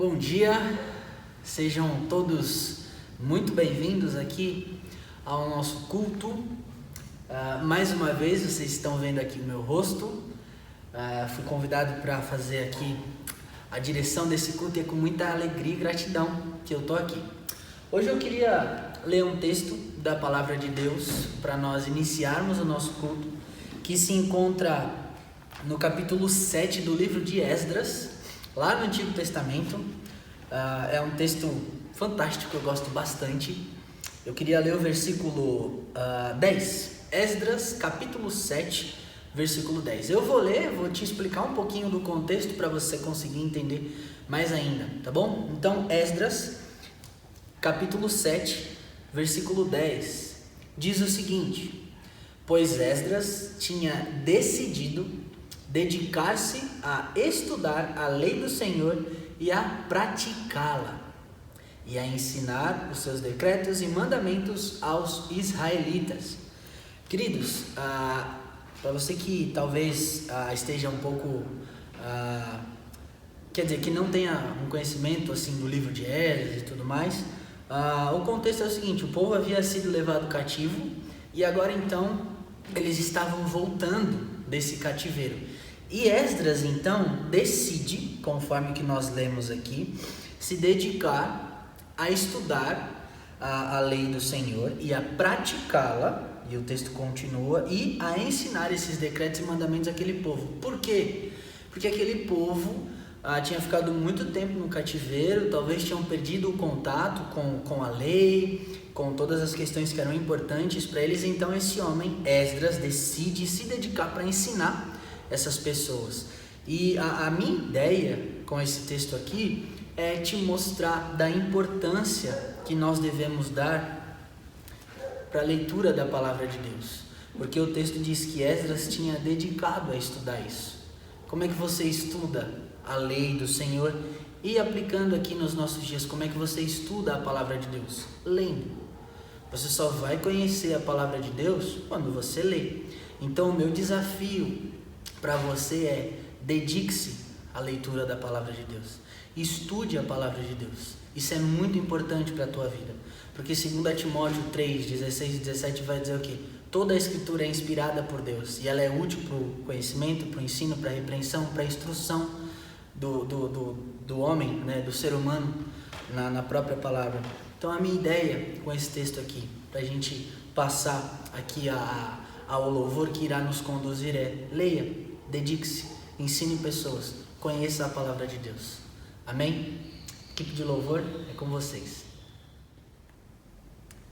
Bom dia, sejam todos muito bem-vindos aqui ao nosso culto. Mais uma vez vocês estão vendo aqui o meu rosto. Fui convidado para fazer aqui a direção desse culto e é com muita alegria e gratidão que eu estou aqui. Hoje eu queria ler um texto da Palavra de Deus para nós iniciarmos o nosso culto, que se encontra no capítulo 7 do livro de Esdras, lá no Antigo Testamento. É um texto fantástico, eu gosto bastante. Eu queria ler o versículo 10, Esdras capítulo 7, versículo 10. Eu vou ler, vou te explicar um pouquinho do contexto para você conseguir entender mais ainda, tá bom? Então, Esdras capítulo 7, versículo 10, diz o seguinte: pois Esdras tinha decidido dedicar-se a estudar a lei do Senhor e a praticá-la, e a ensinar os seus decretos e mandamentos aos israelitas. Queridos, para você que talvez esteja um pouco, que não tenha um conhecimento assim do livro de Esdras e tudo mais, o contexto é o seguinte: o povo havia sido levado cativo e agora então eles estavam voltando desse cativeiro. E Esdras então decide, conforme que nós lemos aqui, se dedicar a estudar a lei do Senhor e a praticá-la, e o texto continua, e a ensinar esses decretos e mandamentos àquele povo. Por quê? Porque aquele povo tinha ficado muito tempo no cativeiro, talvez tinham perdido o contato com a lei, com todas as questões que eram importantes para eles. Então esse homem, Esdras, decide se dedicar para ensinar essas pessoas. E a minha ideia com esse texto aqui é te mostrar da importância que nós devemos dar para a leitura da palavra de Deus, porque o texto diz que Esdras tinha dedicado a estudar isso. Como é que você estuda a lei do Senhor? E aplicando aqui nos nossos dias, como é que você estuda a palavra de Deus? Lendo. Você só vai conhecer a palavra de Deus quando você lê. Então o meu desafio para você é: dedique-se à leitura da palavra de Deus. Estude a palavra de Deus. Isso é muito importante para a tua vida. Porque 2 Timóteo 3, 16 e 17 vai dizer o quê? Toda a escritura é inspirada por Deus e ela é útil para o conhecimento, para o ensino, para a repreensão, para a instrução do homem, né, do ser humano na própria palavra. Então a minha ideia com esse texto aqui, para a gente passar aqui ao louvor que irá nos conduzir, é: leia, dedique-se, ensine pessoas, conheça a palavra de Deus. Amém? Equipe de louvor, é com vocês.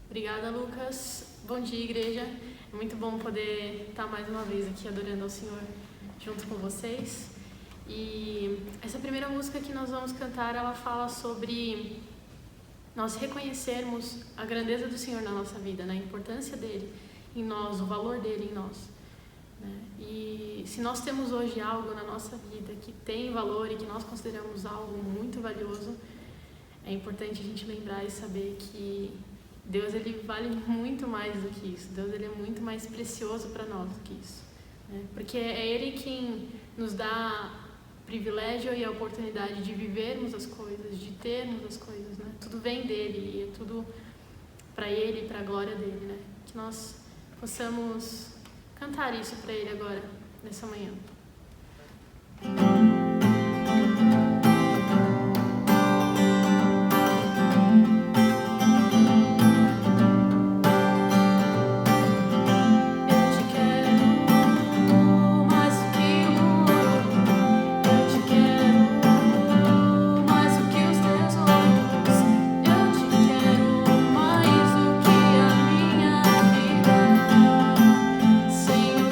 Obrigada, Lucas. Bom dia, igreja. É muito bom poder estar mais uma vez aqui adorando ao Senhor junto com vocês. E essa primeira música que nós vamos cantar, ela fala sobre nós reconhecermos a grandeza do Senhor na nossa vida, né? A importância dele em nós, o valor dele em nós, né? E se nós temos hoje algo na nossa vida que tem valor e que nós consideramos algo muito valioso, é importante a gente lembrar e saber que Deus, ele vale muito mais do que isso. Deus, ele é muito mais precioso para nós do que isso, né? Porque é Ele quem nos dá o privilégio e a oportunidade de vivermos as coisas, de termos as coisas, né? Tudo vem dele e é tudo para Ele e para a glória dele, né? Que nós possamos cantar isso para Ele agora, nessa manhã. Senhor,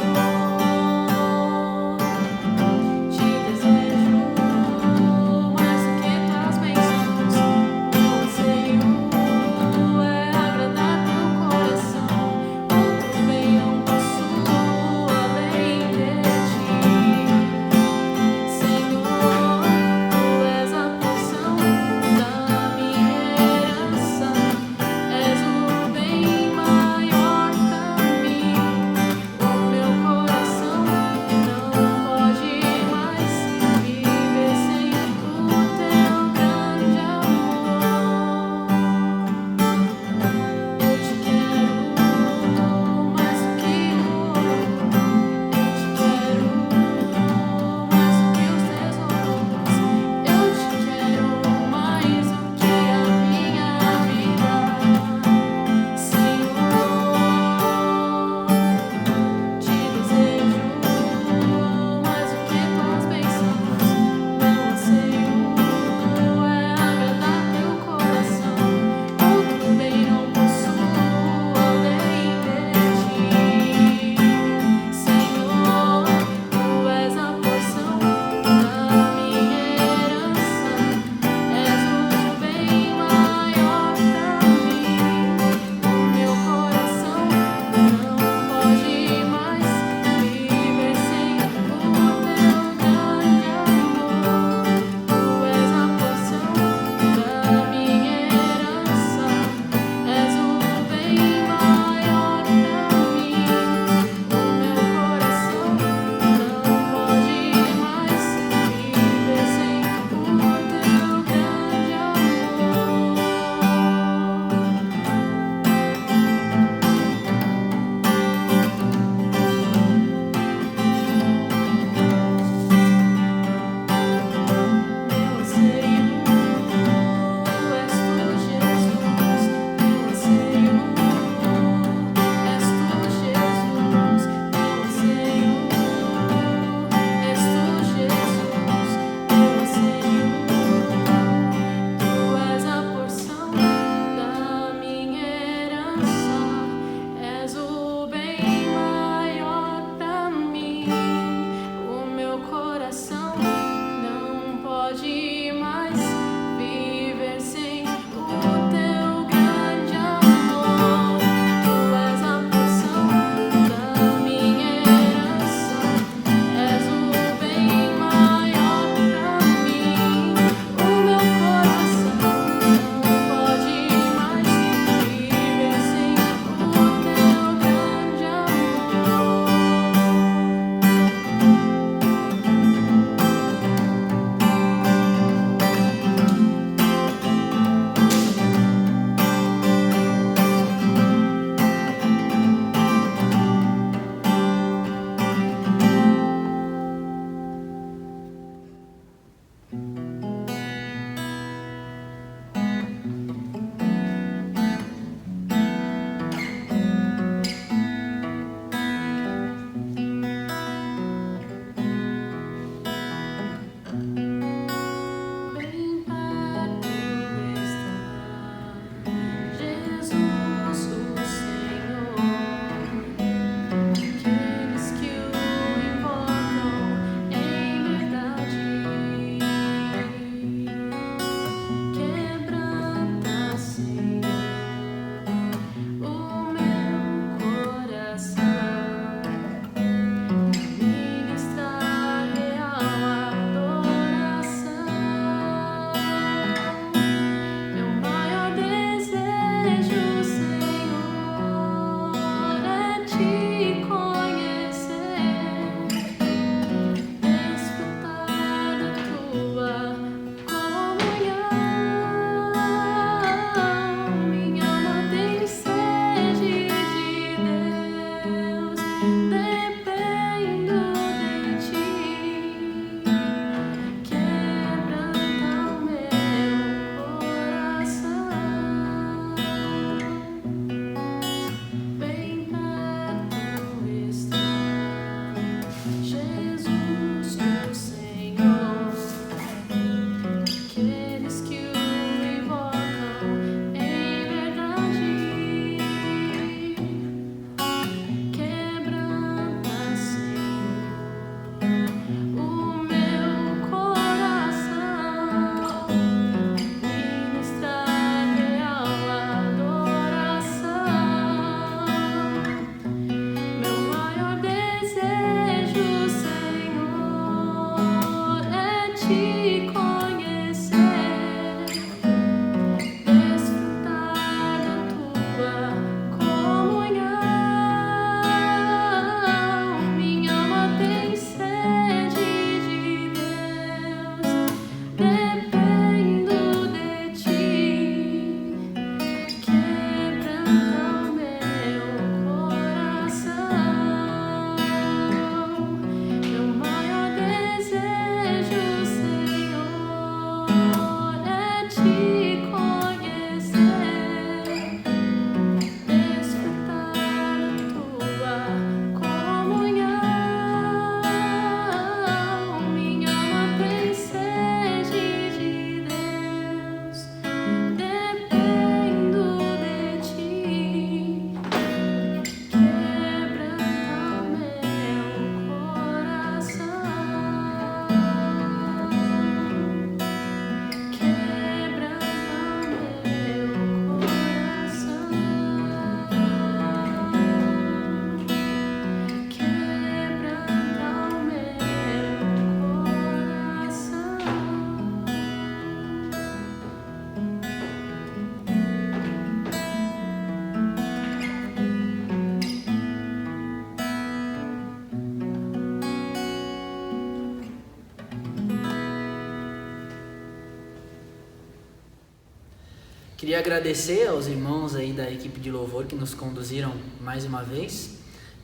Queria agradecer aos irmãos aí da equipe de louvor que nos conduziram mais uma vez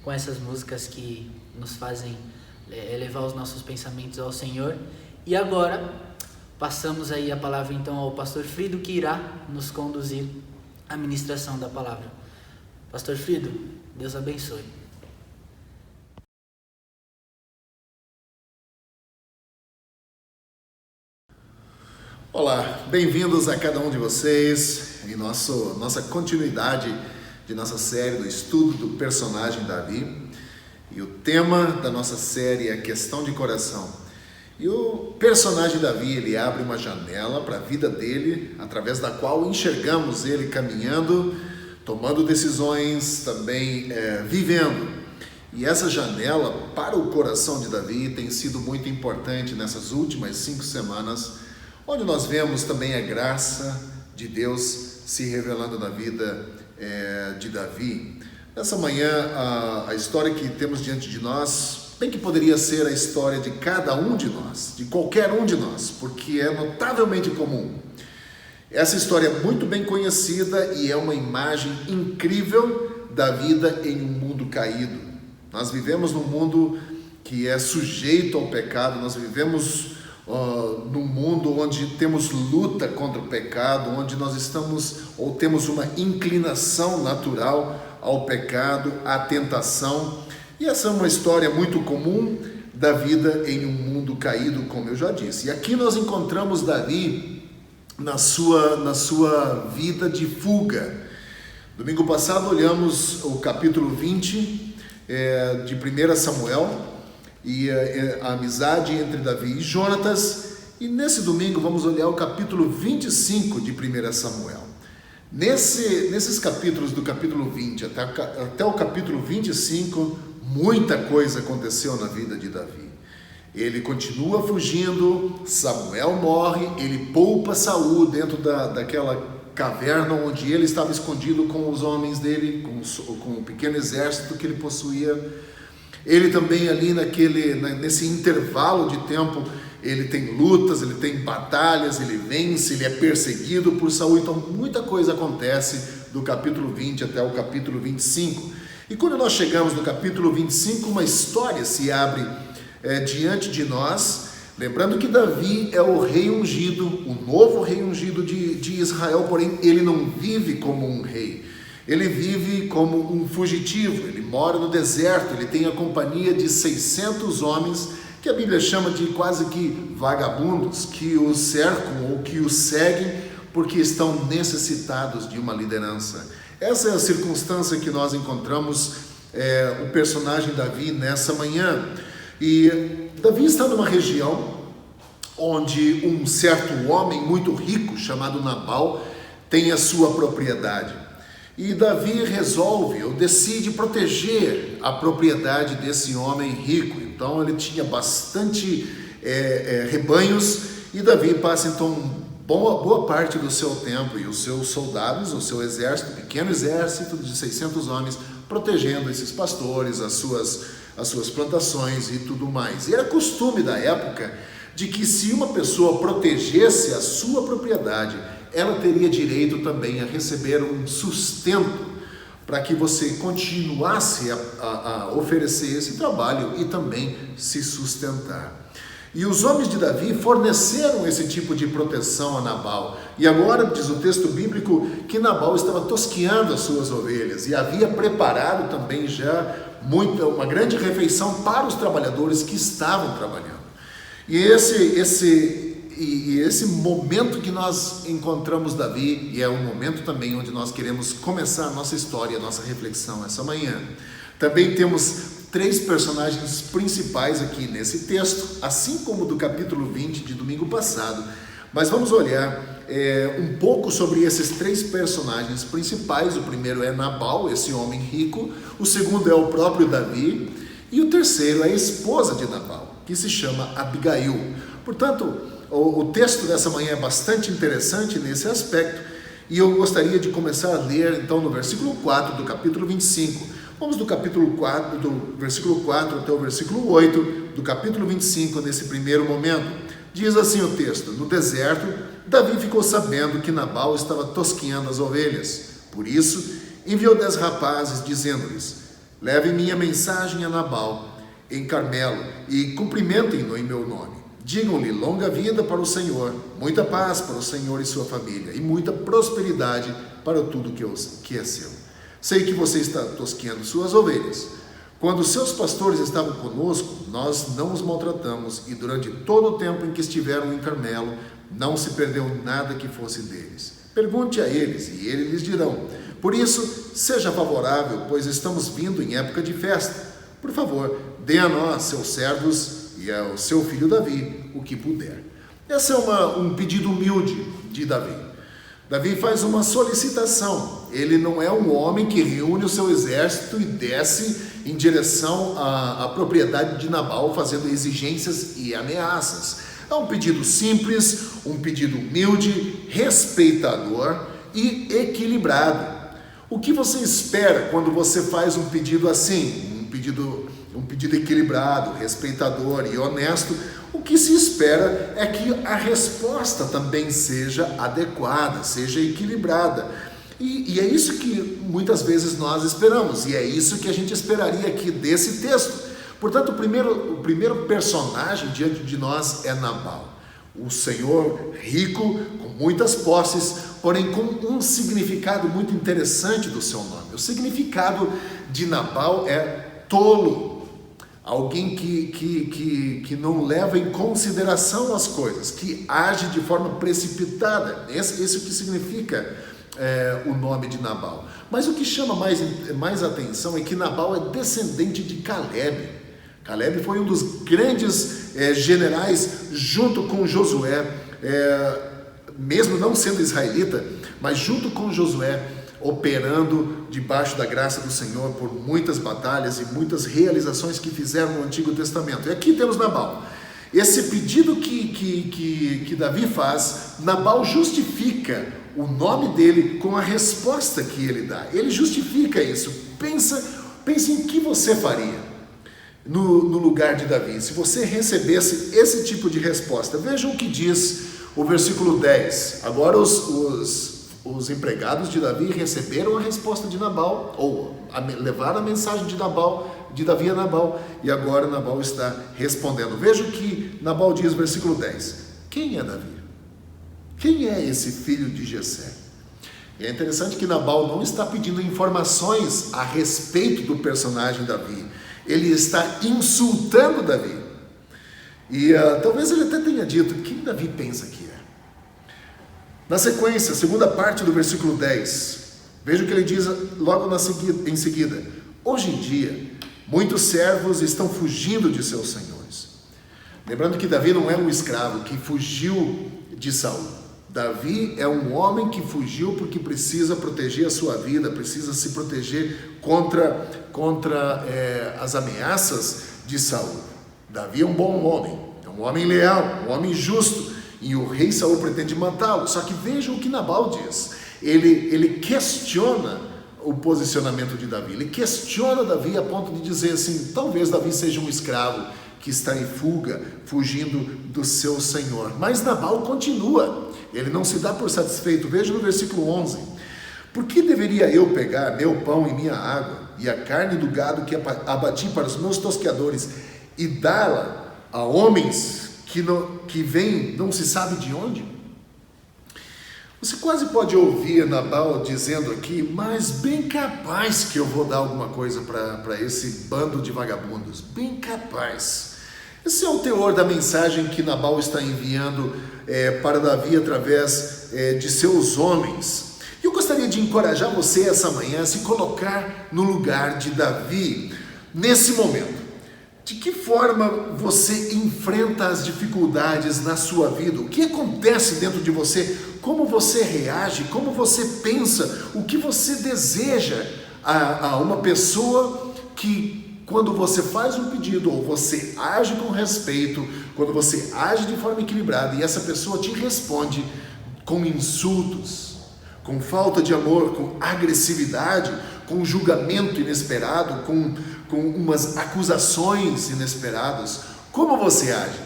com essas músicas que nos fazem elevar os nossos pensamentos ao Senhor. E agora passamos aí a palavra então ao pastor Frido, que irá nos conduzir à ministração da palavra. Pastor Frido, Deus abençoe. Olá, bem-vindos a cada um de vocês em nossa continuidade de nossa série do estudo do personagem Davi. E o tema da nossa série é a questão de coração. E o personagem Davi, ele abre uma janela para a vida dele, através da qual enxergamos ele caminhando, tomando decisões, também vivendo. E essa janela para o coração de Davi tem sido muito importante nessas últimas 5 semanas, onde nós vemos também a graça de Deus se revelando na vida de Davi. Nessa manhã, a história que temos diante de nós, bem que poderia ser a história de cada um de nós, de qualquer um de nós, porque é notavelmente comum. Essa história é muito bem conhecida e é uma imagem incrível da vida em um mundo caído. Nós vivemos num mundo que é sujeito ao pecado, nós vivemos num mundo onde temos luta contra o pecado, onde nós temos uma inclinação natural ao pecado, à tentação. E essa é uma história muito comum da vida em um mundo caído, como eu já disse. E aqui nós encontramos Davi na sua vida de fuga. Domingo passado olhamos o capítulo 20 de 1 Samuel, e a amizade entre Davi e Jonatas, e nesse domingo vamos olhar o capítulo 25 de 1 Samuel. Nesses capítulos, do capítulo 20 até o capítulo 25, muita coisa aconteceu na vida de Davi. Ele continua fugindo, Samuel morre, ele poupa Saul dentro daquela caverna onde ele estava escondido com os homens dele, com o pequeno exército que ele possuía. Ele também ali nesse intervalo de tempo, ele tem lutas, ele tem batalhas, ele vence, ele é perseguido por Saul. Então muita coisa acontece do capítulo 20 até o capítulo 25. E quando nós chegamos no capítulo 25, uma história se abre diante de nós, lembrando que Davi é o rei ungido, o novo rei ungido de Israel, porém ele não vive como um rei. Ele vive como um fugitivo, ele mora no deserto, ele tem a companhia de 600 homens, que a Bíblia chama de quase que vagabundos, que o cercam ou que o seguem porque estão necessitados de uma liderança. Essa é a circunstância que nós encontramos o personagem Davi nessa manhã. E Davi está numa região onde um certo homem muito rico, chamado Nabal, tem a sua propriedade. E Davi resolve ou decide proteger a propriedade desse homem rico. Então ele tinha bastante rebanhos, e Davi passa então boa parte do seu tempo e os seus soldados, o seu exército, pequeno exército de 600 homens, protegendo esses pastores, as suas plantações e tudo mais. E era costume da época de que se uma pessoa protegesse a sua propriedade, ela teria direito também a receber um sustento para que você continuasse a oferecer esse trabalho e também se sustentar. E os homens de Davi forneceram esse tipo de proteção a Nabal. E agora diz o texto bíblico que Nabal estava tosqueando as suas ovelhas e havia preparado também já uma grande refeição para os trabalhadores que estavam trabalhando. E esse momento que nós encontramos Davi, e é um momento também onde nós queremos começar a nossa história, a nossa reflexão essa manhã. Também temos 3 personagens principais aqui nesse texto, assim como do capítulo 20 de domingo passado. Mas vamos olhar um pouco sobre esses 3 personagens principais. O primeiro é Nabal, esse homem rico. O segundo é o próprio Davi. E o terceiro é a esposa de Nabal, que se chama Abigail. Portanto, o texto dessa manhã é bastante interessante nesse aspecto, e eu gostaria de começar a ler então no versículo 4 do capítulo 25. Vamos do capítulo 4, do versículo 4 até o versículo 8 do capítulo 25 nesse primeiro momento. Diz assim o texto: no deserto, Davi ficou sabendo que Nabal estava tosqueando as ovelhas. Por isso, enviou 10 rapazes, dizendo-lhes: levem minha mensagem a Nabal, em Carmelo, e cumprimentem-no em meu nome. Digam-lhe longa vida para o Senhor, muita paz para o Senhor e sua família, e muita prosperidade para tudo que é seu. Sei que você está tosqueando suas ovelhas. Quando seus pastores estavam conosco, nós não os maltratamos, e durante todo o tempo em que estiveram em Carmelo, não se perdeu nada que fosse deles. Pergunte a eles, e eles lhes dirão. Por isso, seja favorável, pois estamos vindo em época de festa. Por favor, dê a nós, seus servos, e ao seu filho Davi, o que puder. Esse é um pedido humilde de Davi. Davi faz uma solicitação. Ele não é um homem que reúne o seu exército e desce em direção à propriedade de Nabal, fazendo exigências e ameaças. É um pedido simples, um pedido humilde, respeitador e equilibrado. O que você espera quando você faz um pedido assim? Um pedido equilibrado, respeitador e honesto. O que se espera é que a resposta também seja adequada, seja equilibrada. E é isso que muitas vezes nós esperamos, e é isso que a gente esperaria aqui desse texto. Portanto, o primeiro personagem diante de nós é Nabal. O senhor rico, com muitas posses, porém com um significado muito interessante do seu nome. O significado de Nabal é tolo. Alguém que não leva em consideração as coisas, que age de forma precipitada. Esse é o que significa o nome de Nabal. Mas o que chama mais atenção é que Nabal é descendente de Caleb. Caleb foi um dos grandes generais junto com Josué, mesmo não sendo israelita, mas junto com Josué, operando debaixo da graça do Senhor por muitas batalhas e muitas realizações que fizeram no Antigo Testamento. E aqui temos Nabal. Esse pedido que Davi faz, Nabal justifica o nome dele com a resposta que ele dá. Ele justifica isso. Pense em que você faria no lugar de Davi, se você recebesse esse tipo de resposta. Vejam o que diz o versículo 10. Agora os empregados de Davi receberam a resposta de Nabal, ou levaram a mensagem de Davi a Nabal, e agora Nabal está respondendo. Veja o que Nabal diz no versículo 10. Quem é Davi? Quem é esse filho de Jessé? E é interessante que Nabal não está pedindo informações a respeito do personagem Davi. Ele está insultando Davi. E talvez ele até tenha dito: quem Davi pensa que é? Na sequência, segunda parte do versículo 10, veja o que ele diz logo em seguida. Hoje em dia, muitos servos estão fugindo de seus senhores. Lembrando que Davi não é um escravo que fugiu de Saul. Davi é um homem que fugiu porque precisa proteger a sua vida, precisa se proteger contra as ameaças de Saul. Davi é um bom homem, é um homem leal, um homem justo, e o rei Saul pretende matá-lo. Só que vejam o que Nabal diz. Ele questiona o posicionamento de Davi, ele questiona Davi a ponto de dizer assim: talvez Davi seja um escravo que está em fuga, fugindo do seu senhor. Mas Nabal continua, ele não se dá por satisfeito. Veja no versículo 11: por que deveria eu pegar meu pão e minha água e a carne do gado que abati para os meus tosqueadores e dá-la a homens que vêm não se sabe de onde? Você quase pode ouvir Nabal dizendo aqui: mas bem capaz que eu vou dar alguma coisa para esse bando de vagabundos, bem capaz. Esse é o teor da mensagem que Nabal está enviando para Davi através de seus homens. E eu gostaria de encorajar você essa manhã a se colocar no lugar de Davi nesse momento. De que forma você enfrenta as dificuldades na sua vida? O que acontece dentro de você? Como você reage? Como você pensa? O que você deseja a uma pessoa que, quando você faz um pedido, ou você age com respeito, quando você age de forma equilibrada e essa pessoa te responde com insultos, com falta de amor, com agressividade, com julgamento inesperado, com umas acusações inesperadas, como você age?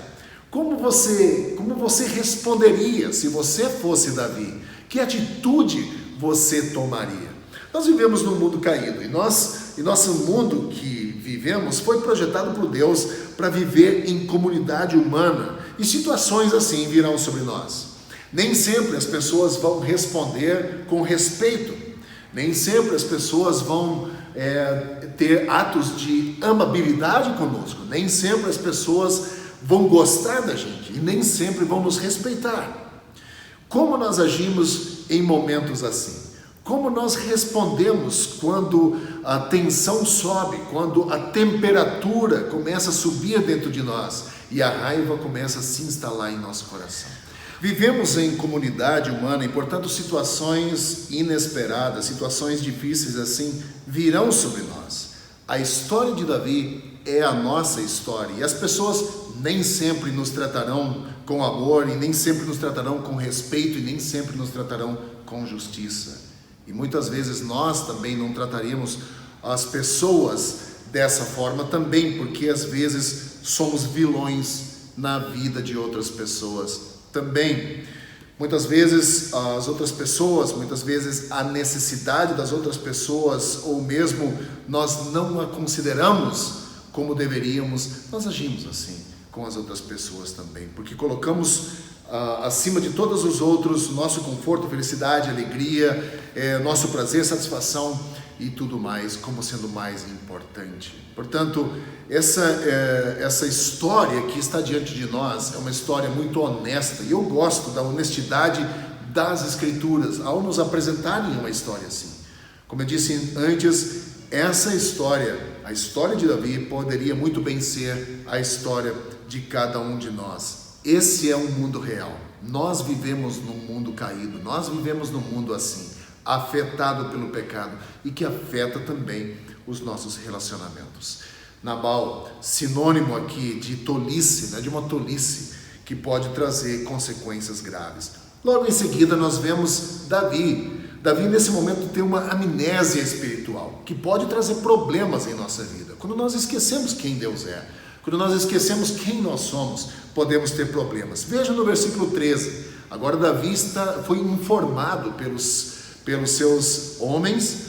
Como você responderia se você fosse Davi? Que atitude você tomaria? Nós vivemos num mundo caído e nosso mundo que vivemos foi projetado por Deus para viver em comunidade humana e situações assim virão sobre nós. Nem sempre as pessoas vão responder com respeito, nem sempre as pessoas vão ter atos de amabilidade conosco, nem sempre as pessoas vão gostar da gente e nem sempre vão nos respeitar. Como nós agimos em momentos assim? Como nós respondemos quando a tensão sobe, quando a temperatura começa a subir dentro de nós e a raiva começa a se instalar em nosso coração? Vivemos em comunidade humana e, portanto, situações inesperadas, situações difíceis assim virão sobre nós. A história de Davi é a nossa história e as pessoas nem sempre nos tratarão com amor e nem sempre nos tratarão com respeito e nem sempre nos tratarão com justiça. E muitas vezes nós também não trataríamos as pessoas dessa forma também, porque às vezes somos vilões na vida de outras pessoas também. Muitas vezes as outras pessoas, muitas vezes a necessidade das outras pessoas, ou mesmo nós não a consideramos como deveríamos, nós agimos assim com as outras pessoas também, porque colocamos acima de todos os outros nosso conforto, felicidade, alegria, nosso prazer, satisfação e tudo mais como sendo mais importante. Portanto, essa história que está diante de nós é uma história muito honesta e eu gosto da honestidade das Escrituras ao nos apresentarem uma história assim. Como eu disse antes, essa história, a história de Davi, poderia muito bem ser a história de cada um de nós. Esse é um mundo real. Nós vivemos num mundo caído, nós vivemos num mundo assim, afetado pelo pecado e que afeta também os nossos relacionamentos. Nabal, sinônimo aqui de tolice, né, de uma tolice que pode trazer consequências graves. Logo em seguida nós vemos Davi. Davi nesse momento tem uma amnésia espiritual que pode trazer problemas em nossa vida. Quando nós esquecemos quem Deus é, quando nós esquecemos quem nós somos, podemos ter problemas. Veja no versículo 13. Agora Davi foi informado pelos seus homens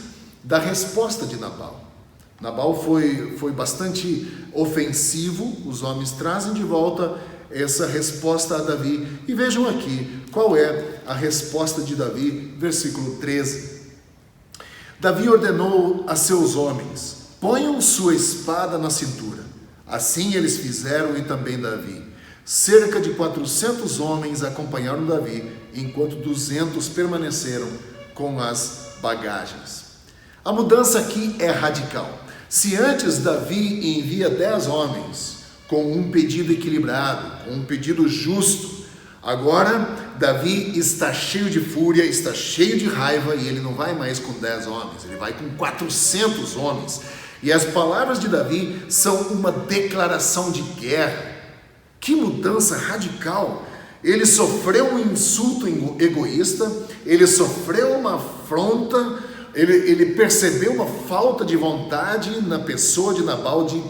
da resposta de Nabal. Nabal foi bastante ofensivo. Os homens trazem de volta essa resposta a Davi. E vejam aqui qual é a resposta de Davi, versículo 13. Davi ordenou a seus homens: ponham sua espada na cintura. Assim eles fizeram e também Davi. Cerca de 400 homens acompanharam Davi, enquanto 200 permaneceram com as bagagens. A mudança aqui é radical. Se antes Davi envia 10 homens com um pedido equilibrado, com um pedido justo, agora Davi está cheio de fúria, está cheio de raiva e ele não vai mais com 10 homens, ele vai com 400 homens. E as palavras de Davi são uma declaração de guerra. Que mudança radical! Ele sofreu um insulto egoísta, ele sofreu uma afronta, ele percebeu uma falta de vontade na pessoa de Nabal de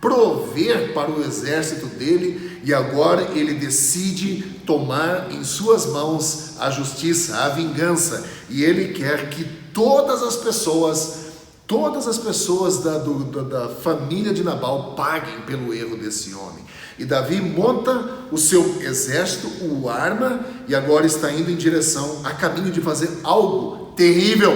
prover para o exército dele, e agora ele decide tomar em suas mãos a justiça, a vingança, e ele quer que todas as pessoas da família de Nabal paguem pelo erro desse homem. E Davi monta o seu exército, o arma, e agora está indo em direção, a caminho de fazer algo terrível.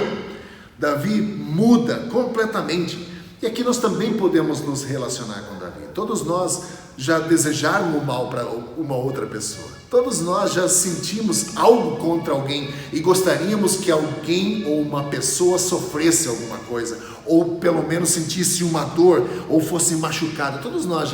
Davi muda completamente. E aqui nós também podemos nos relacionar com Davi. Todos nós já desejaram o mal para uma outra pessoa. Todos nós já sentimos algo contra alguém e gostaríamos que alguém ou uma pessoa sofresse alguma coisa, ou pelo menos sentisse uma dor, ou fosse machucado. Todos nós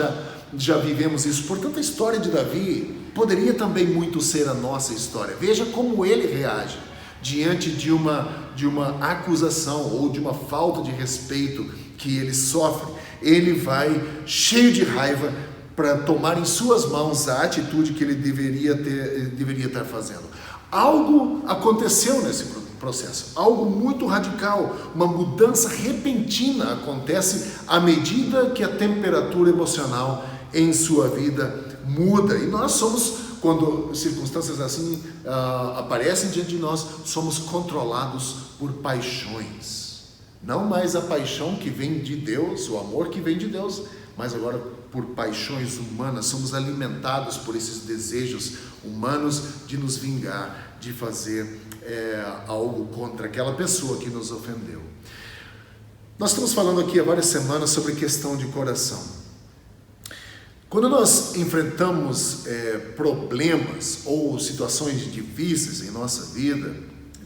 já vivemos isso. Portanto, a história de Davi poderia também muito ser a nossa história. Veja como ele reage diante de uma acusação ou de uma falta de respeito que ele sofre. Ele vai cheio de raiva para tomar em suas mãos a atitude que ele deveria estar fazendo. Algo aconteceu nesse processo, algo muito radical, uma mudança repentina acontece à medida que a temperatura emocional em sua vida muda. E nós somos, quando circunstâncias assim aparecem diante de nós, somos controlados por paixões. Não mais a paixão que vem de Deus, o amor que vem de Deus, mas agora por paixões humanas. Somos alimentados por esses desejos humanos de nos vingar, de fazer algo contra aquela pessoa que nos ofendeu. Nós estamos falando aqui há várias semanas sobre questão de coração. Quando nós enfrentamos problemas ou situações difíceis em nossa vida,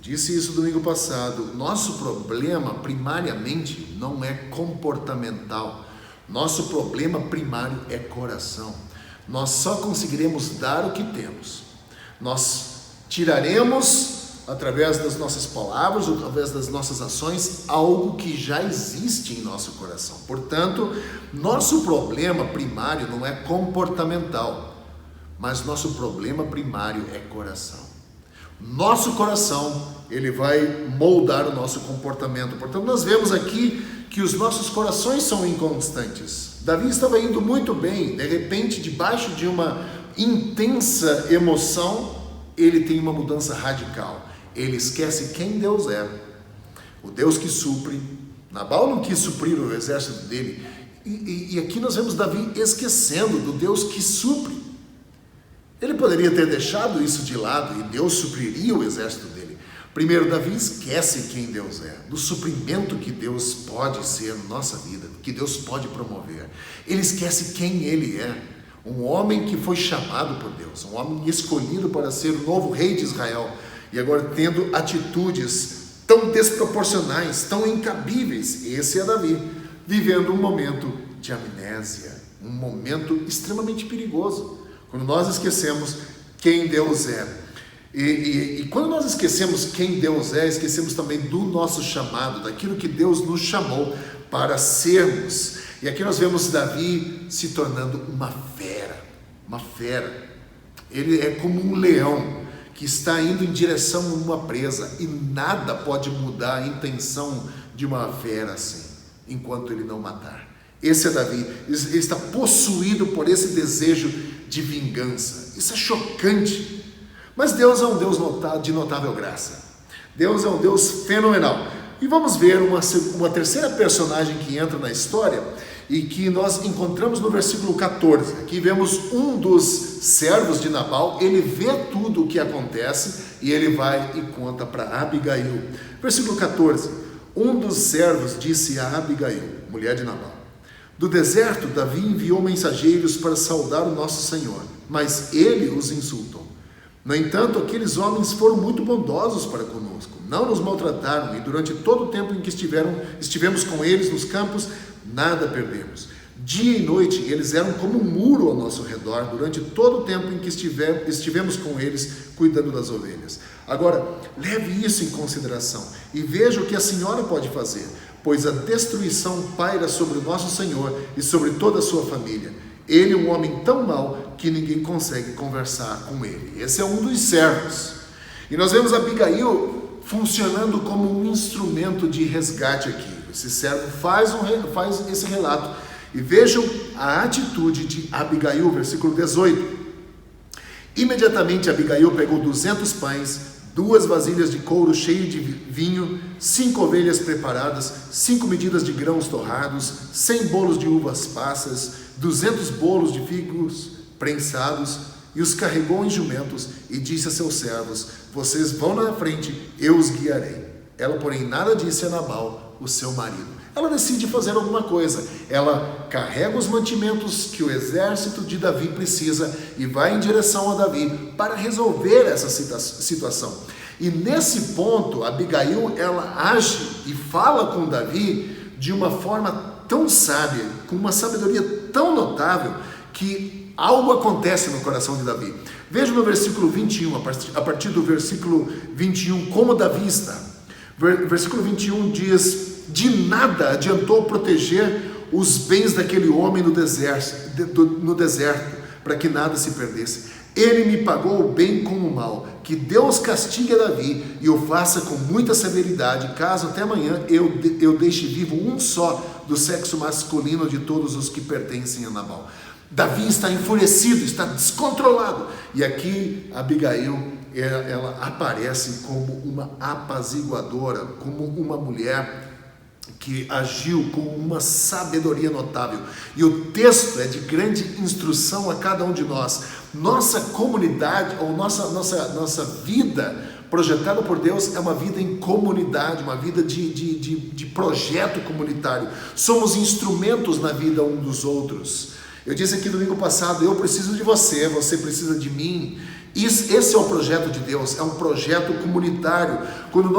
disse isso domingo passado, nosso problema primariamente não é comportamental, nosso problema primário é coração. Nós só conseguiremos dar o que temos. Nós tiraremos, através das nossas palavras, através das nossas ações, algo que já existe em nosso coração. Portanto, nosso problema primário não é comportamental, mas nosso problema primário é coração. Nosso coração, ele vai moldar o nosso comportamento. Portanto, nós vemos aqui que os nossos corações são inconstantes. Davi estava indo muito bem, de repente, debaixo de uma intensa emoção, ele tem uma mudança radical. Ele esquece quem Deus é, o Deus que supre. Nabal não quis suprir o exército dele, e aqui nós vemos Davi esquecendo do Deus que supre. Ele poderia ter deixado isso de lado e Deus supriria o exército dele. Primeiro, Davi esquece quem Deus é, do suprimento que Deus pode ser na nossa vida, que Deus pode promover. Ele esquece quem ele é, um homem que foi chamado por Deus, um homem escolhido para ser o novo rei de Israel, e agora tendo atitudes tão desproporcionais, tão incabíveis. Esse é Davi, vivendo um momento de amnésia, um momento extremamente perigoso, quando nós esquecemos quem Deus é. E quando nós esquecemos quem Deus é, esquecemos também do nosso chamado, daquilo que Deus nos chamou para sermos. E aqui nós vemos Davi se tornando uma fera. Ele é como um leão que está indo em direção a uma presa, e nada pode mudar a intenção de uma fera assim, enquanto ele não matar. Esse é Davi, ele está possuído por esse desejo de vingança. Isso é chocante. Mas Deus é um Deus de notável graça. Deus é um Deus fenomenal. E vamos ver uma terceira personagem que entra na história e que nós encontramos no versículo 14. Aqui vemos um dos servos de Nabal, ele vê tudo o que acontece e ele vai e conta para Abigail. Versículo 14. Um dos servos disse a Abigail, mulher de Nabal: do deserto Davi enviou mensageiros para saudar o nosso Senhor, mas ele os insultou. No entanto, aqueles homens foram muito bondosos para conosco, não nos maltrataram, e durante todo o tempo em que estivemos com eles nos campos, nada perdemos. Dia e noite eles eram como um muro ao nosso redor, durante todo o tempo em que estivemos com eles cuidando das ovelhas. Agora, leve isso em consideração e veja o que a senhora pode fazer, pois a destruição paira sobre o nosso Senhor e sobre toda a sua família. Ele é um homem tão mau que ninguém consegue conversar com ele. Esse é um dos servos. E nós vemos Abigail funcionando como um instrumento de resgate aqui. Esse servo faz esse relato. E vejam a atitude de Abigail, versículo 18. Imediatamente Abigail pegou 200 pães, 2 vasilhas de couro cheio de vinho, 5 ovelhas preparadas, 5 medidas de grãos torrados, 100 bolos de uvas passas, 200 bolos de figos prensados, e os carregou em jumentos e disse a seus servos: vocês vão na frente, eu os guiarei. Ela, porém, nada disse a Nabal, o seu marido. Ela decide fazer alguma coisa. Ela carrega os mantimentos que o exército de Davi precisa e vai em direção a Davi para resolver essa situação. E nesse ponto, Abigail, ela age e fala com Davi de uma forma tão sábia, com uma sabedoria tão notável, que algo acontece no coração de Davi. Veja no versículo 21, a partir do versículo 21, como Davi está. Versículo 21 diz: de nada adiantou proteger os bens daquele homem no deserto, para que nada se perdesse. Ele me pagou o bem com o mal. Que Deus castigue a Davi e o faça com muita severidade, caso até amanhã eu deixe vivo um só do sexo masculino de todos os que pertencem a Nabal. Davi está enfurecido, está descontrolado. E aqui Abigail, ela aparece como uma apaziguadora, como uma mulher que agiu com uma sabedoria notável. E o texto é de grande instrução a cada um de nós. Nossa comunidade, ou nossa vida projetada por Deus é uma vida em comunidade, uma vida de projeto comunitário. Somos instrumentos na vida um dos outros. Eu disse aqui domingo passado, eu preciso de você, você precisa de mim. Esse é o projeto de Deus, é um projeto comunitário. Quando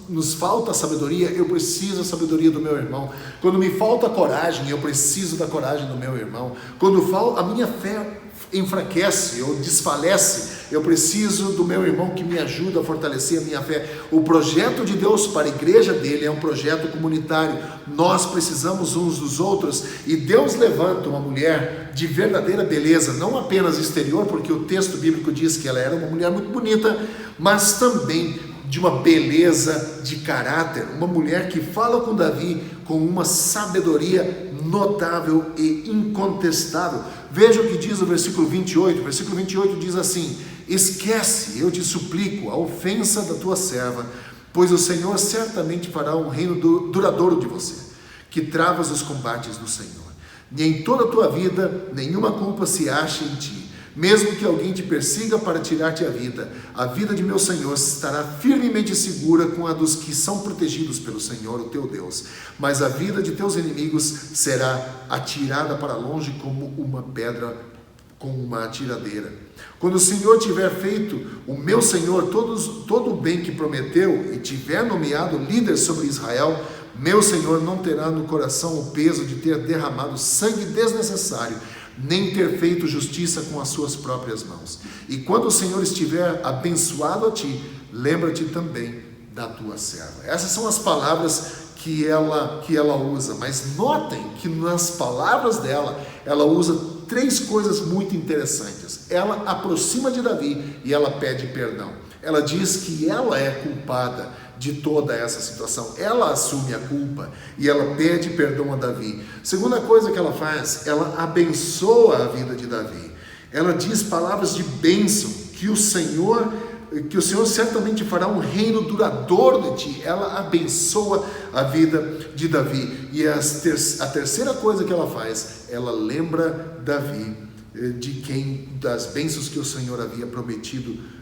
nos falta sabedoria, eu preciso da sabedoria do meu irmão. Quando me falta coragem, eu preciso da coragem do meu irmão. Quando a minha fé enfraquece ou desfalece, eu preciso do meu irmão que me ajuda a fortalecer a minha fé. O projeto de Deus para a igreja dele é um projeto comunitário. Nós precisamos uns dos outros, e Deus levanta uma mulher de verdadeira beleza, não apenas exterior, porque o texto bíblico diz que ela era uma mulher muito bonita, mas também de uma beleza de caráter, uma mulher que fala com Davi com uma sabedoria notável e incontestável. Veja o que diz o versículo 28, o versículo 28 diz assim: esquece, eu te suplico, a ofensa da tua serva, pois o Senhor certamente fará um reino duradouro de você, que travas os combates do Senhor. E em toda a tua vida, nenhuma culpa se ache em ti. Mesmo que alguém te persiga para tirar-te a vida de meu Senhor estará firmemente segura com a dos que são protegidos pelo Senhor, o teu Deus. Mas a vida de teus inimigos será atirada para longe como uma pedra com uma atiradeira. Quando o Senhor tiver feito o meu Senhor todo o bem que prometeu e tiver nomeado líder sobre Israel, meu Senhor não terá no coração o peso de ter derramado sangue desnecessário, nem ter feito justiça com as suas próprias mãos. E quando o Senhor estiver abençoado a ti, lembra-te também da tua serva. Essas são as palavras que ela usa, mas notem que nas palavras dela, ela usa 3 coisas muito interessantes. Ela aproxima de Davi e ela pede perdão. Ela diz que ela é culpada de toda essa situação, ela assume a culpa e ela pede perdão a Davi. Segunda coisa que ela faz, ela abençoa a vida de Davi. Ela diz palavras de bênção, que o Senhor certamente fará um reino duradouro de ti. Ela abençoa a vida de Davi. E a terceira coisa que ela faz, ela lembra Davi das bênçãos que o Senhor havia prometido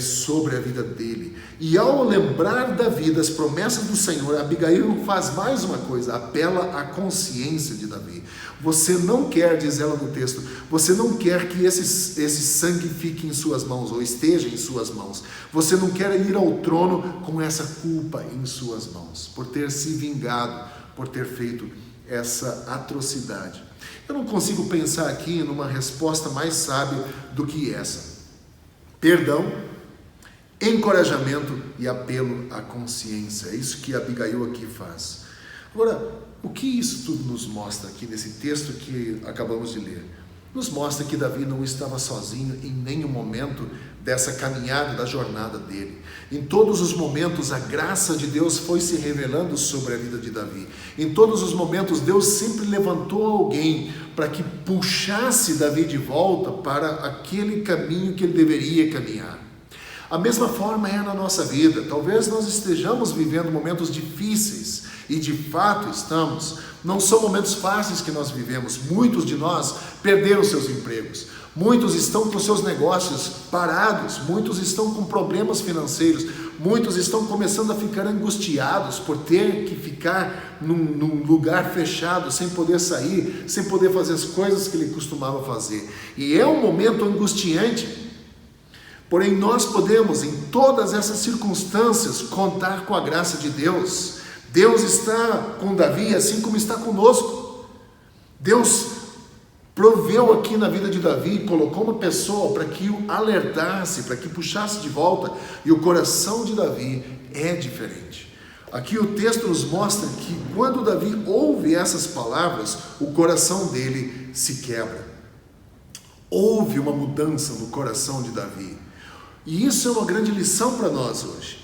sobre a vida dele. E ao lembrar Davi das promessas do Senhor, Abigail faz mais uma coisa, apela à consciência de Davi. Você não quer, diz ela no texto, você não quer que esse sangue fique em suas mãos, ou esteja em suas mãos. Você não quer ir ao trono com essa culpa em suas mãos, por ter se vingado, por ter feito essa atrocidade. Eu não consigo pensar aqui numa resposta mais sábia do que essa. Perdão, encorajamento e apelo à consciência. É isso que Abigail aqui faz. Agora, o que isso tudo nos mostra aqui nesse texto que acabamos de ler? Nos mostra que Davi não estava sozinho em nenhum momento dessa caminhada, da jornada dele. Em todos os momentos, a graça de Deus foi se revelando sobre a vida de Davi. Em todos os momentos, Deus sempre levantou alguém para que puxasse Davi de volta para aquele caminho que ele deveria caminhar. A mesma forma é na nossa vida. Talvez nós estejamos vivendo momentos difíceis, e de fato estamos. Não são momentos fáceis que nós vivemos. Muitos de nós perderam seus empregos. Muitos estão com seus negócios parados. Muitos estão com problemas financeiros. Muitos estão começando a ficar angustiados por ter que ficar num lugar fechado, sem poder sair, sem poder fazer as coisas que ele costumava fazer. E é um momento angustiante. Porém, nós podemos, em todas essas circunstâncias, contar com a graça de Deus. Deus está com Davi, assim como está conosco. Deus proveu aqui na vida de Davi, colocou uma pessoa para que o alertasse, para que puxasse de volta, e o coração de Davi é diferente. Aqui o texto nos mostra que quando Davi ouve essas palavras, o coração dele se quebra. Houve uma mudança no coração de Davi. E isso é uma grande lição para nós hoje.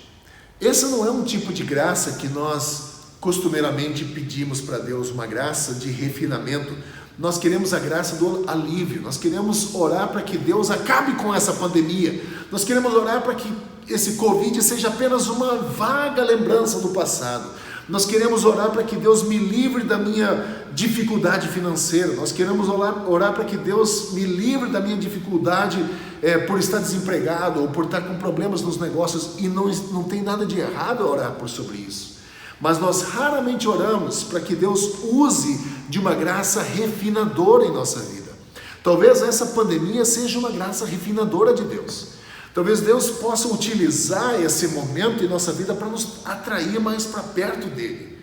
Esse não é um tipo de graça que nós costumeiramente pedimos para Deus, uma graça de refinamento. Nós queremos a graça do alívio. Nós queremos orar para que Deus acabe com essa pandemia. Nós queremos orar para que esse Covid seja apenas uma vaga lembrança do passado. Nós queremos orar para que Deus me livre da minha dificuldade financeira. Nós queremos orar para que Deus me livre da minha dificuldade por estar desempregado ou por estar com problemas nos negócios. E não tem nada de errado orar sobre isso. Mas nós raramente oramos para que Deus use de uma graça refinadora em nossa vida. Talvez essa pandemia seja uma graça refinadora de Deus. Talvez Deus possa utilizar esse momento em nossa vida para nos atrair mais para perto dele,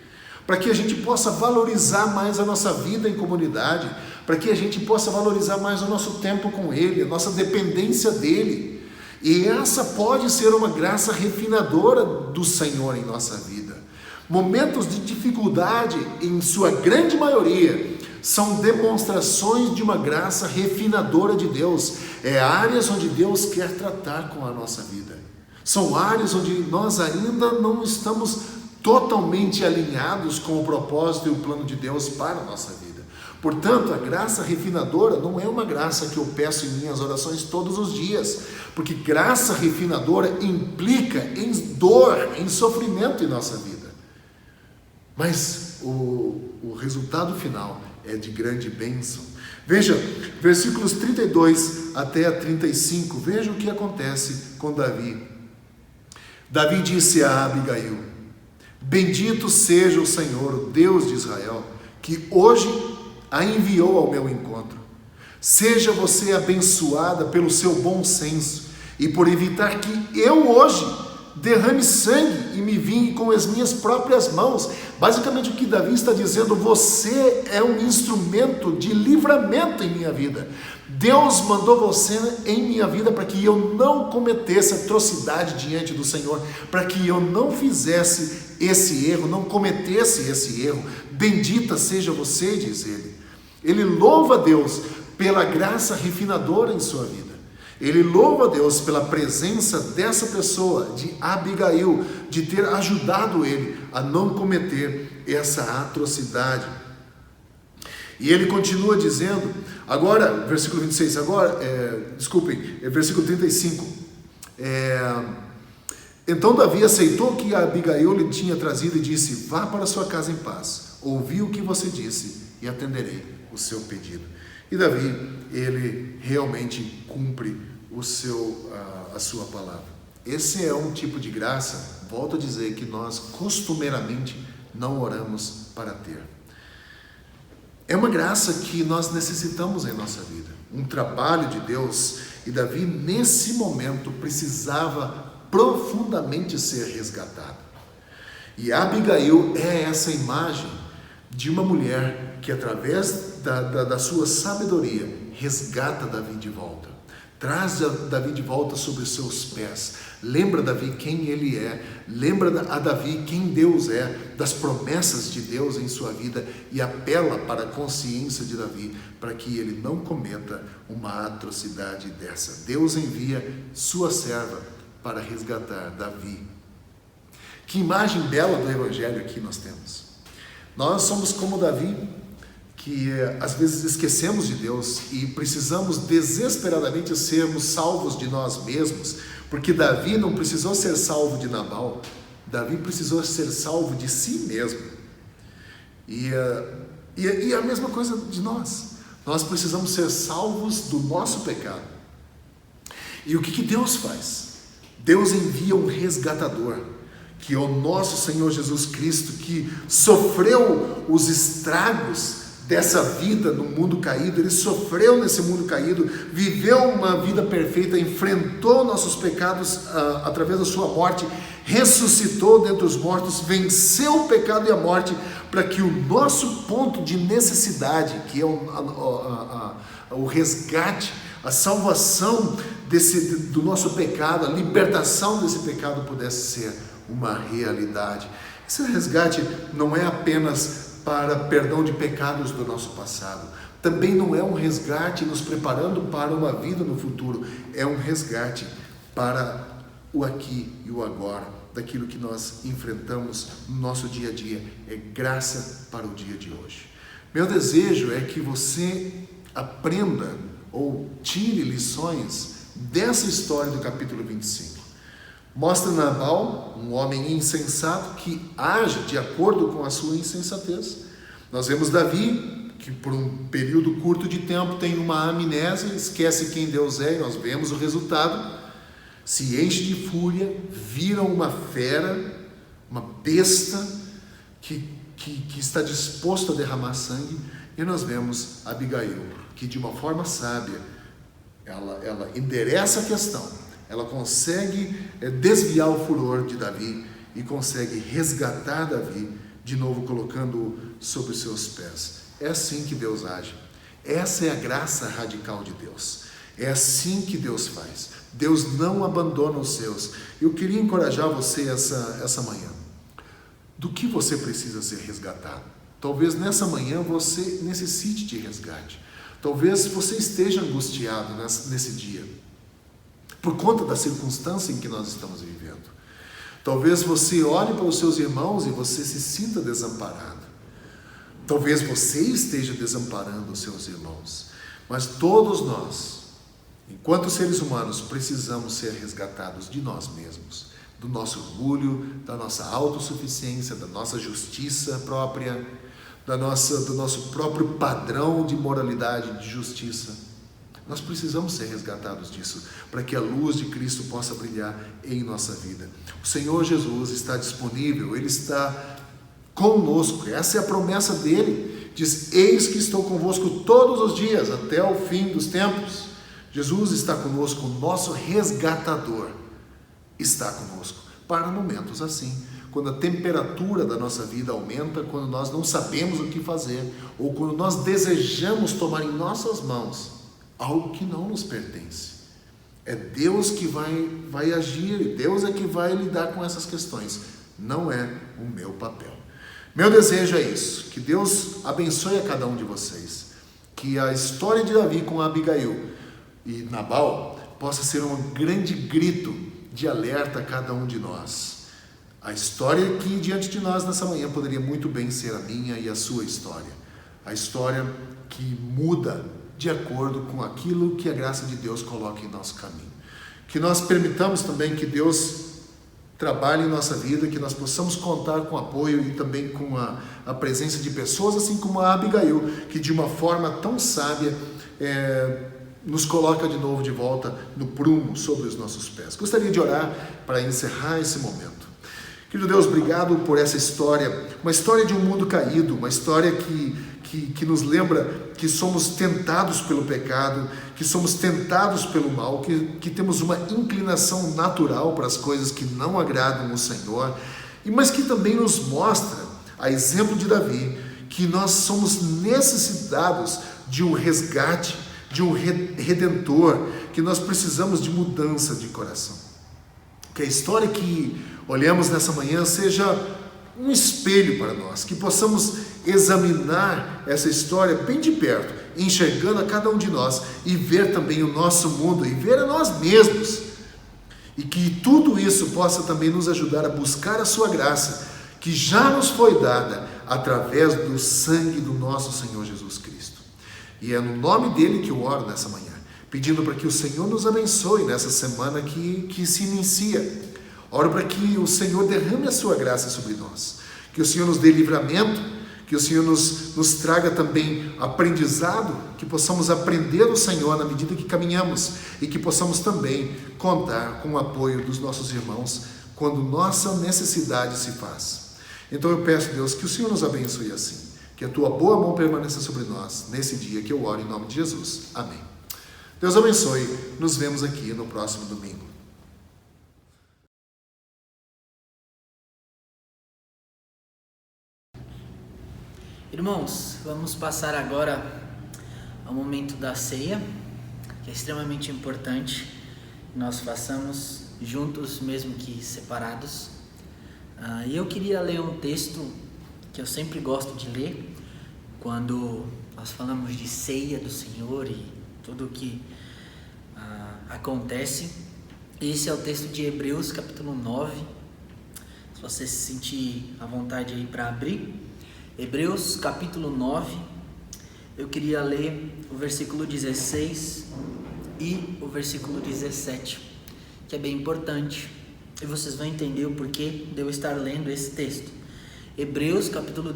para que a gente possa valorizar mais a nossa vida em comunidade, para que a gente possa valorizar mais o nosso tempo com ele, a nossa dependência dele. E essa pode ser uma graça refinadora do Senhor em nossa vida. Momentos de dificuldade, em sua grande maioria, são demonstrações de uma graça refinadora de Deus. É áreas onde Deus quer tratar com a nossa vida. São áreas onde nós ainda não estamos totalmente alinhados com o propósito e o plano de Deus para a nossa vida. Portanto, a graça refinadora não é uma graça que eu peço em minhas orações todos os dias, porque graça refinadora implica em dor, em sofrimento em nossa vida. Mas o resultado final é de grande bênção. Veja, versículos 32 até 35, veja o que acontece com Davi. Davi disse a Abigail: bendito seja o Senhor, o Deus de Israel, que hoje a enviou ao meu encontro. Seja você abençoada pelo seu bom senso e por evitar que eu hoje derrame sangue e me vingue com as minhas próprias mãos. Basicamente o que Davi está dizendo: você é um instrumento de livramento em minha vida. Deus mandou você em minha vida para que eu não cometesse atrocidade diante do Senhor, para que eu não fizesse esse erro, não cometesse esse erro. Bendita seja você, diz ele. Ele louva a Deus pela graça refinadora em sua vida. Ele louva a Deus pela presença dessa pessoa, de Abigail, de ter ajudado ele a não cometer essa atrocidade. E ele continua dizendo, agora, versículo 26, versículo 35. Então Davi aceitou que a Abigail lhe tinha trazido e disse: vá para sua casa em paz, ouvi o que você disse e atenderei o seu pedido. E Davi, ele realmente cumpre a sua palavra. Esse é um tipo de graça, volto a dizer, que nós costumeiramente não oramos para ter. É uma graça que nós necessitamos em nossa vida, um trabalho de Deus, e Davi nesse momento precisava profundamente ser resgatado. E Abigail é essa imagem de uma mulher que através da sua sabedoria resgata Davi de volta, traz Davi de volta sobre os seus pés, lembra Davi quem ele é, lembra a Davi quem Deus é, das promessas de Deus em sua vida, e apela para a consciência de Davi para que ele não cometa uma atrocidade dessa. Deus envia sua serva para resgatar Davi. Que imagem bela do Evangelho aqui nós temos. Nós somos como Davi, que às vezes esquecemos de Deus e precisamos desesperadamente sermos salvos de nós mesmos, porque Davi não precisou ser salvo de Nabal, Davi precisou ser salvo de si mesmo. E a mesma coisa de nós precisamos ser salvos do nosso pecado. E o que Deus faz? Deus envia um resgatador, que é o nosso Senhor Jesus Cristo, que sofreu os estragos dessa vida no mundo caído. Ele sofreu nesse mundo caído, viveu uma vida perfeita, enfrentou nossos pecados através da sua morte, ressuscitou dentre os mortos, venceu o pecado e a morte, para que o nosso ponto de necessidade, que é o resgate, a salvação do nosso pecado, a libertação desse pecado pudesse ser uma realidade. Esse resgate não é apenas para perdão de pecados do nosso passado, também não é um resgate nos preparando para uma vida no futuro, é um resgate para o aqui e o agora, daquilo que nós enfrentamos no nosso dia a dia, é graça para o dia de hoje. Meu desejo é que você aprenda ou tire lições dessa história do capítulo 25. Mostra Nabal, um homem insensato que age de acordo com a sua insensatez. Nós vemos Davi, que por um período curto de tempo tem uma amnésia, esquece quem Deus é, e nós vemos o resultado. Se enche de fúria, vira uma fera, uma besta que está disposto a derramar sangue. E nós vemos Abigail, que de uma forma sábia, ela endereça a questão, ela consegue desviar o furor de Davi e consegue resgatar Davi, de novo colocando-o sobre os seus pés. É assim que Deus age. Essa é a graça radical de Deus. É assim que Deus faz. Deus não abandona os seus. Eu queria encorajar você essa manhã. Do que você precisa ser resgatado? Talvez nessa manhã você necessite de resgate. Talvez você esteja angustiado nesse dia, por conta da circunstância em que nós estamos vivendo. Talvez você olhe para os seus irmãos e você se sinta desamparado. Talvez você esteja desamparando os seus irmãos. Mas todos nós, enquanto seres humanos, precisamos ser resgatados de nós mesmos, do nosso orgulho, da nossa autossuficiência, da nossa justiça própria, do nosso próprio padrão de moralidade, de justiça. Nós precisamos ser resgatados disso, para que a luz de Cristo possa brilhar em nossa vida. O Senhor Jesus está disponível, Ele está conosco, essa é a promessa dele. Diz: eis que estou convosco todos os dias, até o fim dos tempos. Jesus está conosco, o nosso resgatador está conosco, para momentos assim, quando a temperatura da nossa vida aumenta, quando nós não sabemos o que fazer, ou quando nós desejamos tomar em nossas mãos algo que não nos pertence. É Deus que vai agir, e Deus é que vai lidar com essas questões, não é o meu papel. Meu desejo é isso, que Deus abençoe a cada um de vocês, que a história de Davi com Abigail e Nabal possa ser um grande grito de alerta a cada um de nós. A história que diante de nós nessa manhã poderia muito bem ser a minha e a sua história. A história que muda de acordo com aquilo que a graça de Deus coloca em nosso caminho. Que nós permitamos também que Deus trabalhe em nossa vida, que nós possamos contar com apoio e também com a presença de pessoas, assim como a Abigail, que de uma forma tão sábia nos coloca de novo de volta no prumo sobre os nossos pés. Gostaria de orar para encerrar esse momento. Querido Deus, obrigado por essa história, uma história de um mundo caído, uma história que nos lembra que somos tentados pelo pecado, que somos tentados pelo mal, que temos uma inclinação natural para as coisas que não agradam ao Senhor, mas que também nos mostra, a exemplo de Davi, que nós somos necessitados de um resgate, de um redentor, que nós precisamos de mudança de coração. Que a história que olhamos nessa manhã seja um espelho para nós, que possamos examinar essa história bem de perto, enxergando a cada um de nós e ver também o nosso mundo e ver a nós mesmos, e que tudo isso possa também nos ajudar a buscar a sua graça, que já nos foi dada através do sangue do nosso Senhor Jesus Cristo. E é no nome dele que eu oro nessa manhã, pedindo para que o Senhor nos abençoe nessa semana que se inicia. Oro para que o Senhor derrame a sua graça sobre nós, que o Senhor nos dê livramento, que o Senhor nos traga também aprendizado, que possamos aprender do Senhor na medida que caminhamos e que possamos também contar com o apoio dos nossos irmãos quando nossa necessidade se faz. Então eu peço, Deus, que o Senhor nos abençoe assim, que a tua boa mão permaneça sobre nós nesse dia que eu oro em nome de Jesus. Amém. Deus abençoe. Nos vemos aqui no próximo domingo. Irmãos, vamos passar agora ao momento da ceia, que é extremamente importante que nós façamos juntos, mesmo que separados. E eu queria ler um texto que eu sempre gosto de ler quando nós falamos de ceia do Senhor e tudo o que acontece. Esse é o texto de Hebreus capítulo 9, se você se sentir à vontade aí para abrir. Hebreus capítulo 9, eu queria ler o versículo 16 e o versículo 17, que é bem importante, e vocês vão entender o porquê de eu estar lendo esse texto. Hebreus capítulo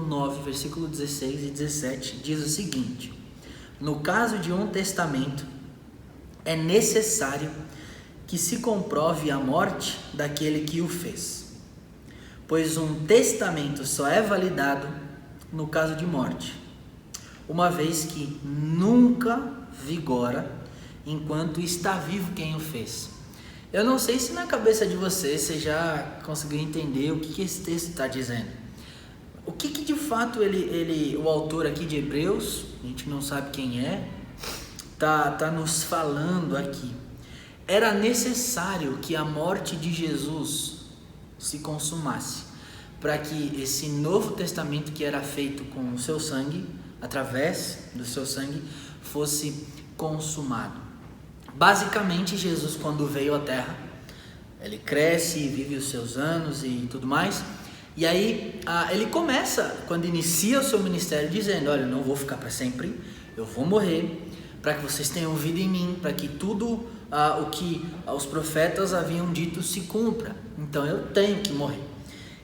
9, versículo 16 e 17 diz o seguinte: no caso de um testamento, é necessário que se comprove a morte daquele que o fez, pois um testamento só é validado no caso de morte, uma vez que nunca vigora enquanto está vivo quem o fez. Eu não sei se na cabeça de você já conseguiu entender o que esse texto está dizendo. O que de fato o autor aqui de Hebreus, a gente não sabe quem é, tá nos falando aqui. Era necessário que a morte de Jesus se consumasse, para que esse novo testamento que era feito com o seu sangue, através do seu sangue, fosse consumado. Basicamente, Jesus, quando veio à Terra, ele cresce, vive os seus anos e tudo mais, e aí ele começa, quando inicia o seu ministério, dizendo: olha, eu não vou ficar para sempre, eu vou morrer, para que vocês tenham vida em mim, para que tudo o que os profetas haviam dito se cumpra, então eu tenho que morrer.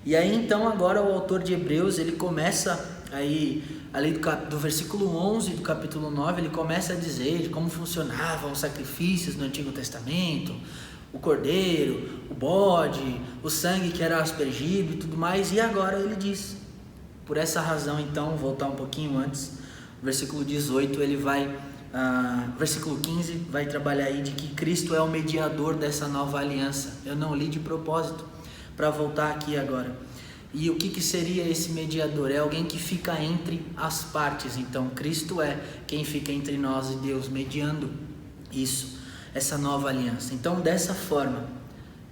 E aí então agora o autor de Hebreus, ele começa aí, ali do versículo 11 do capítulo 9, ele começa a dizer de como funcionavam os sacrifícios no Antigo Testamento, o cordeiro, o bode, o sangue que era aspergido e tudo mais. E agora ele diz, por essa razão então, voltar um pouquinho antes, versículo 18, ele vai, versículo 15, vai trabalhar aí de que Cristo é o mediador dessa nova aliança. Eu não li de propósito, para voltar aqui agora. E o que seria esse mediador? É alguém que fica entre as partes. Então Cristo é quem fica entre nós e Deus, mediando isso, essa nova aliança. Então dessa forma,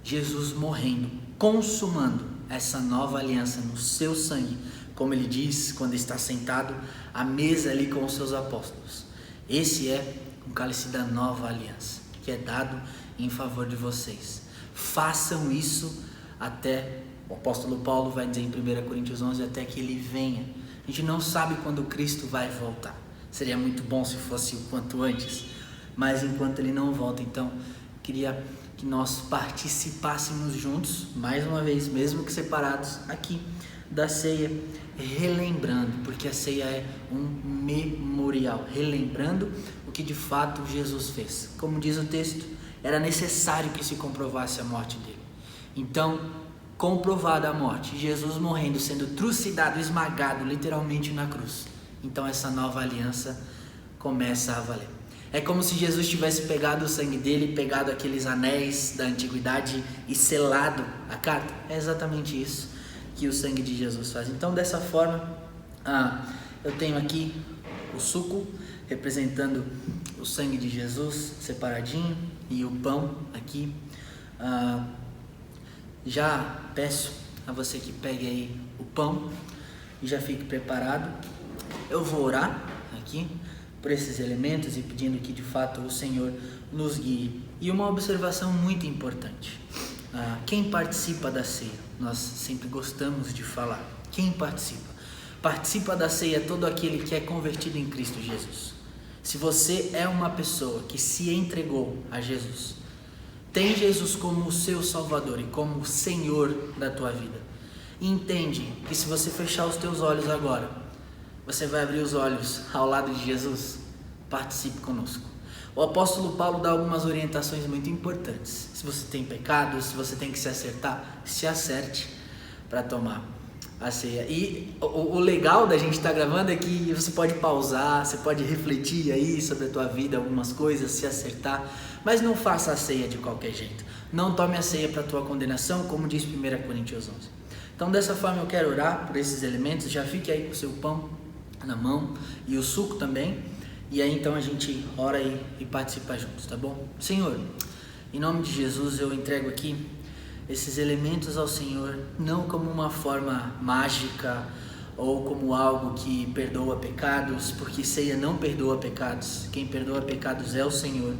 Jesus morrendo, consumando essa nova aliança no seu sangue, como ele diz quando está sentado à mesa ali com os seus apóstolos. Esse é um cálice da nova aliança, que é dado em favor de vocês. Façam isso até, o apóstolo Paulo vai dizer em 1 Coríntios 11, até que ele venha. A gente não sabe quando Cristo vai voltar. Seria muito bom se fosse o quanto antes, mas enquanto ele não volta, então queria que nós participássemos juntos, mais uma vez, mesmo que separados, aqui da ceia, relembrando, porque a ceia é um memorial, relembrando o que de fato Jesus fez. Como diz o texto, era necessário que se comprovasse a morte dele. Então, comprovada a morte, Jesus morrendo, sendo trucidado, esmagado literalmente na cruz, então essa nova aliança começa a valer. É como se Jesus tivesse pegado o sangue dele, pegado aqueles anéis da antiguidade e selado a carta. É exatamente isso que o sangue de Jesus faz. Então dessa forma, eu tenho aqui o suco representando o sangue de Jesus separadinho, e o pão aqui. Já peço a você que pegue aí o pão e já fique preparado. Eu vou orar aqui por esses elementos e pedindo que de fato o Senhor nos guie. E uma observação muito importante: quem participa da ceia? Nós sempre gostamos de falar. Quem participa? Participa da ceia todo aquele que é convertido em Cristo Jesus. Se você é uma pessoa que se entregou a Jesus, tem Jesus como o seu Salvador e como o Senhor da tua vida, entende que se você fechar os teus olhos agora, você vai abrir os olhos ao lado de Jesus. Participe conosco. O apóstolo Paulo dá algumas orientações muito importantes. Se você tem pecados, se você tem que se acertar, se acerte para tomar a ceia. E o legal da gente estar gravando é que você pode pausar, você pode refletir aí sobre a tua vida, algumas coisas, se acertar, mas não faça a ceia de qualquer jeito. Não tome a ceia para a tua condenação, como diz 1 Coríntios 11. Então dessa forma eu quero orar por esses elementos. Já fique aí com o seu pão na mão e o suco também. E aí então a gente ora aí e participa juntos, tá bom? Senhor, em nome de Jesus eu entrego aqui esses elementos ao Senhor, não como uma forma mágica ou como algo que perdoa pecados, porque ceia não perdoa pecados. Quem perdoa pecados é o Senhor.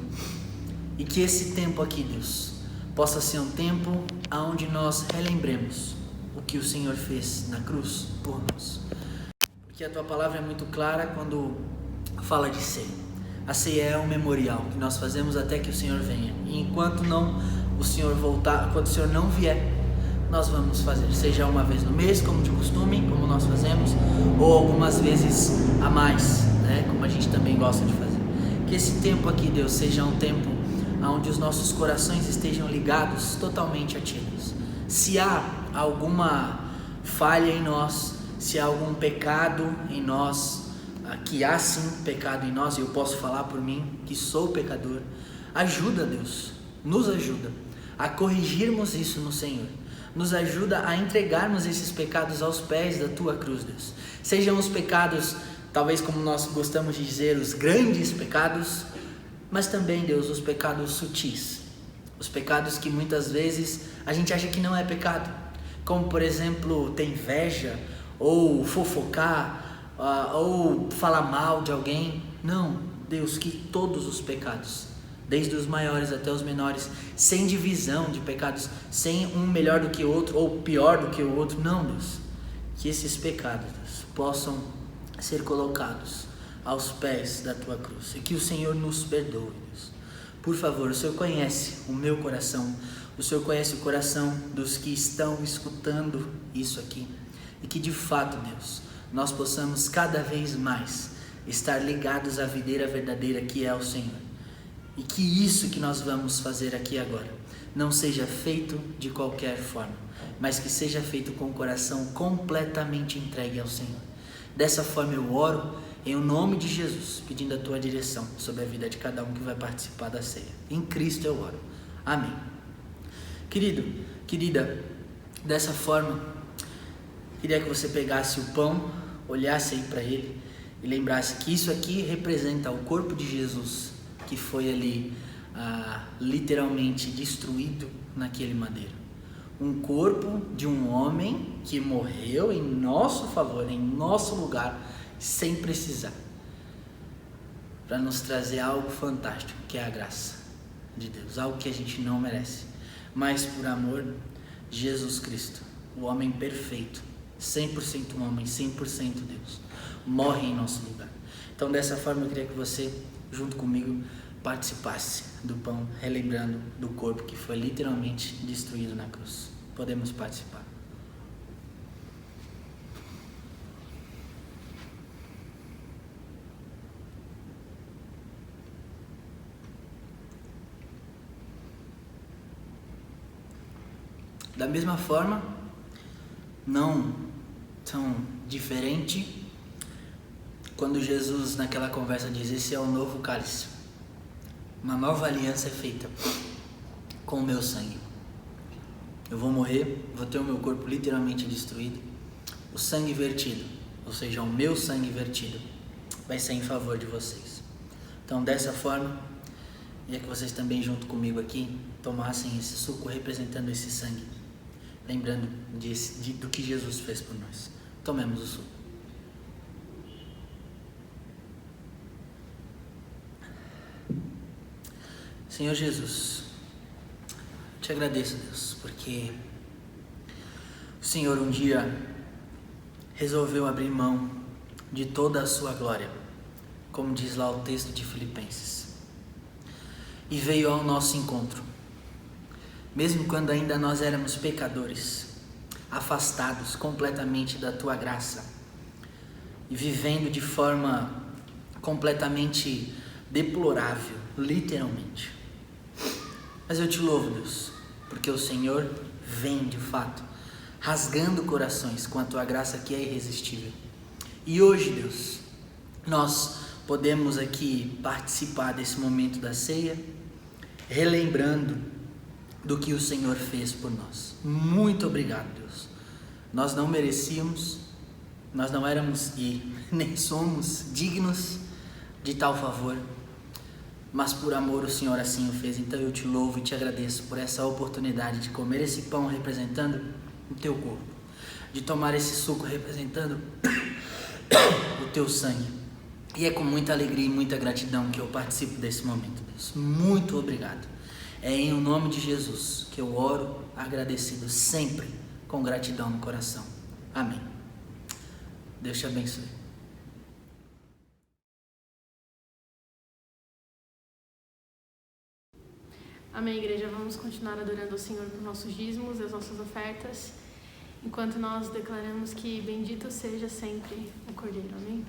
E que esse tempo aqui, Deus, possa ser um tempo onde nós relembremos o que o Senhor fez na cruz por nós. Porque que a tua palavra é muito clara quando fala de ceia. A ceia é um memorial que nós fazemos até que o Senhor venha. E enquanto o Senhor não vier, nós vamos fazer, seja uma vez no mês, como de costume, como nós fazemos, ou algumas vezes a mais, né, como a gente também gosta de fazer. Que esse tempo aqui, Deus, seja um tempo onde os nossos corações estejam ligados totalmente a Ti, Deus. Se há alguma falha em nós, se há algum pecado em nós, que há sim pecado em nós, e eu posso falar por mim, que sou pecador, ajuda, Deus, nos ajuda a corrigirmos isso no Senhor. Nos ajuda a entregarmos esses pecados aos pés da Tua cruz, Deus. Sejam os pecados, talvez como nós gostamos de dizer, os grandes pecados, mas também, Deus, os pecados sutis. Os pecados que muitas vezes a gente acha que não é pecado. Como, por exemplo, ter inveja, ou fofocar, ou falar mal de alguém. Não, Deus, que todos os pecados, desde os maiores até os menores, sem divisão de pecados, sem um melhor do que o outro ou pior do que o outro, não, Deus, que esses pecados, Deus, possam ser colocados aos pés da Tua cruz e que o Senhor nos perdoe, Deus. Por favor, o Senhor conhece o meu coração, o Senhor conhece o coração dos que estão escutando isso aqui e que de fato, Deus, nós possamos cada vez mais estar ligados à videira verdadeira que é o Senhor. E que isso que nós vamos fazer aqui agora não seja feito de qualquer forma, mas que seja feito com o coração completamente entregue ao Senhor. Dessa forma eu oro em nome de Jesus, pedindo a Tua direção sobre a vida de cada um que vai participar da ceia. Em Cristo eu oro. Amém. Querido, querida, dessa forma, queria que você pegasse o pão, olhasse aí para ele e lembrasse que isso aqui representa o corpo de Jesus, que foi ali literalmente destruído naquele madeiro. Um corpo de um homem que morreu em nosso favor, em nosso lugar, sem precisar, para nos trazer algo fantástico, que é a graça de Deus, algo que a gente não merece, mas por amor de Jesus Cristo, o homem perfeito, 100% homem, 100% Deus, morre em nosso lugar. Então dessa forma eu queria que você, junto comigo, participasse do pão, relembrando do corpo que foi literalmente destruído na cruz. Podemos participar. Da mesma forma, não tão diferente, quando Jesus naquela conversa diz: esse é o novo cálice, uma nova aliança é feita com o meu sangue. Eu vou morrer, vou ter o meu corpo literalmente destruído, o sangue vertido, ou seja, o meu sangue vertido, vai ser em favor de vocês. Então dessa forma, queria que vocês também junto comigo aqui tomassem esse suco representando esse sangue, lembrando do que Jesus fez por nós. Tomemos o suco. Senhor Jesus, te agradeço, Deus, porque o Senhor um dia resolveu abrir mão de toda a sua glória, como diz lá o texto de Filipenses, e veio ao nosso encontro, mesmo quando ainda nós éramos pecadores, afastados completamente da Tua graça e vivendo de forma completamente deplorável, literalmente. Mas eu te louvo, Deus, porque o Senhor vem de fato, rasgando corações com a Tua graça que é irresistível. E hoje, Deus, nós podemos aqui participar desse momento da ceia, relembrando do que o Senhor fez por nós. Muito obrigado, Deus. Nós não merecíamos, nós não éramos e nem somos dignos de tal favor, mas por amor o Senhor assim o fez. Então eu te louvo e te agradeço por essa oportunidade de comer esse pão representando o Teu corpo, de tomar esse suco representando o Teu sangue. E é com muita alegria e muita gratidão que eu participo desse momento, Deus. Muito obrigado. É em nome de Jesus que eu oro agradecido, sempre com gratidão no coração. Amém. Deus te abençoe. Amém, igreja. Vamos continuar adorando ao Senhor por nossos dízimos e as nossas ofertas, enquanto nós declaramos que bendito seja sempre o Cordeiro. Amém?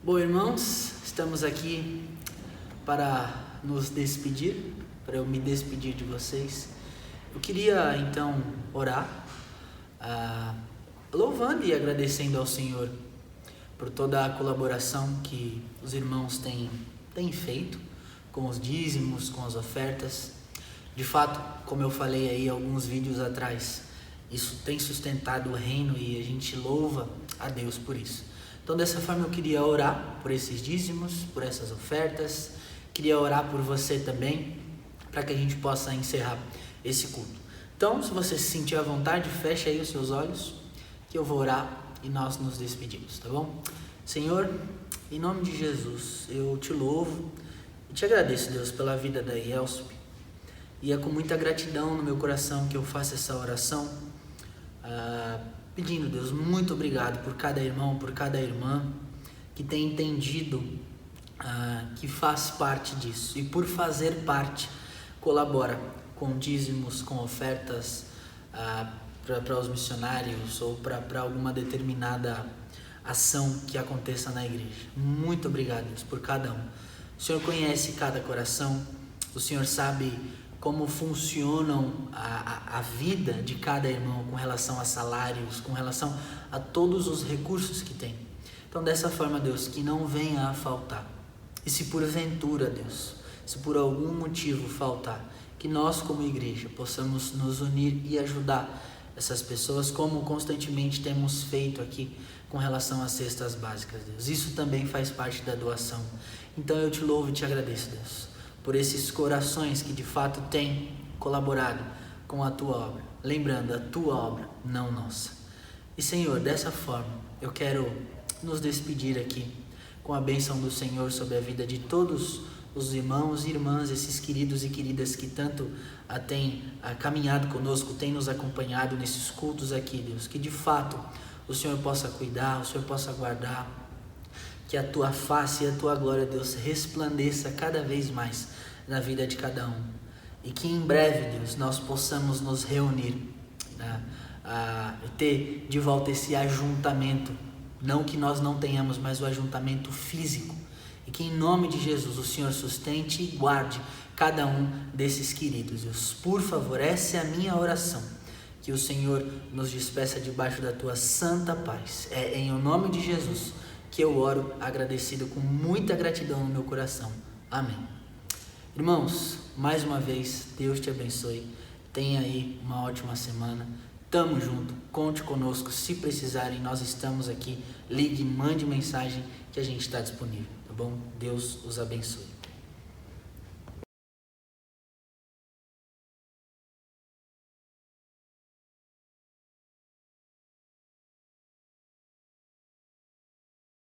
Bom, irmãos, estamos aqui para nos despedir, para eu me despedir de vocês. Eu queria então orar, louvando e agradecendo ao Senhor por toda a colaboração que os irmãos têm feito com os dízimos, com as ofertas. De fato, como eu falei aí alguns vídeos atrás, isso tem sustentado o reino e a gente louva a Deus por isso. Então, dessa forma, eu queria orar por esses dízimos, por essas ofertas. Queria orar por você também, para que a gente possa encerrar esse culto. Então, se você se sentir à vontade, feche aí os seus olhos, que eu vou orar e nós nos despedimos, tá bom? Senhor, em nome de Jesus, eu te louvo e te agradeço, Deus, pela vida da IELSP. E é com muita gratidão no meu coração que eu faço essa oração, pedindo, Deus, muito obrigado por cada irmão, por cada irmã que tem entendido que faz parte disso e por fazer parte, colabora com dízimos, com ofertas para os missionários ou para alguma determinada ação que aconteça na igreja. Muito obrigado, Deus, por cada um. O Senhor conhece cada coração, o Senhor sabe como funcionam a vida de cada irmão com relação a salários, com relação a todos os recursos que tem. Então, dessa forma, Deus, que não venha a faltar. E se porventura, Deus, se por algum motivo faltar, que nós como igreja possamos nos unir e ajudar essas pessoas, como constantemente temos feito aqui com relação às cestas básicas, Deus. Isso também faz parte da doação. Então eu te louvo e te agradeço, Deus, por esses corações que de fato têm colaborado com a tua obra, lembrando a tua obra, não nossa. E Senhor, dessa forma, eu quero nos despedir aqui com a bênção do Senhor sobre a vida de todos os irmãos e irmãs, esses queridos e queridas que tanto têm caminhado conosco, têm nos acompanhado nesses cultos aqui, Deus, que de fato o Senhor possa cuidar, o Senhor possa guardar, que a tua face e a tua glória, Deus, resplandeça cada vez mais na vida de cada um, e que em breve, Deus, nós possamos nos reunir, ter de volta esse ajuntamento, não que nós não tenhamos, mas o ajuntamento físico, e que em nome de Jesus o Senhor sustente e guarde cada um desses queridos, Deus. Por favor, essa é a minha oração, que o Senhor nos despeça debaixo da tua santa paz. É em nome de Jesus que eu oro, agradecido com muita gratidão no meu coração. Amém. Irmãos, mais uma vez, Deus te abençoe. Tenha aí uma ótima semana. Tamo junto, conte conosco. Se precisarem, nós estamos aqui. Ligue, mande mensagem que a gente está disponível, tá bom? Deus os abençoe.